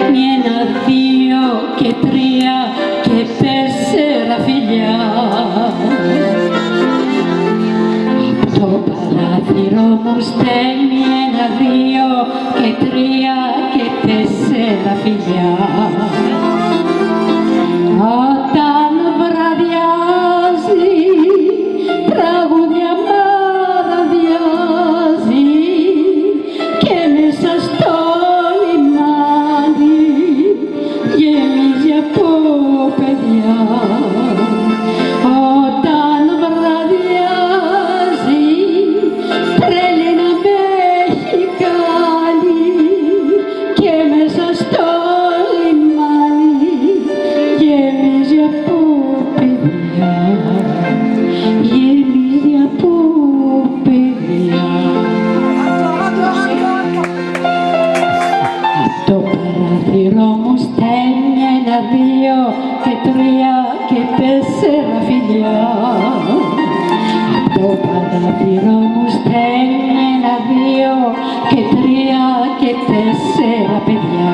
στέλνει ένα, δύο και τρία και τέσσερα φιλιά. Απ' το παράθυρο μου στέλνει ένα, δύο και τρία και τέσσερα φιλιά. Όταν βραδιάζει, τραγούδια μαραδιάζει και μέσα στο λιμάνι γεμίζει από παιδιά. Όταν βραδιάζει, τρέλαινα με έχει κάνει και μέσα στο λιμάνι γεμίζει από παιδιά. Γεμίζει από παιδιά. Απ' το παράθυρο μου στέλνει ένα, δύο και τρία και τέσσερα φιλιά. Απ' το παράθυρο μου στέλνει ένα, δύο και τρία και τέσσερα παιδιά.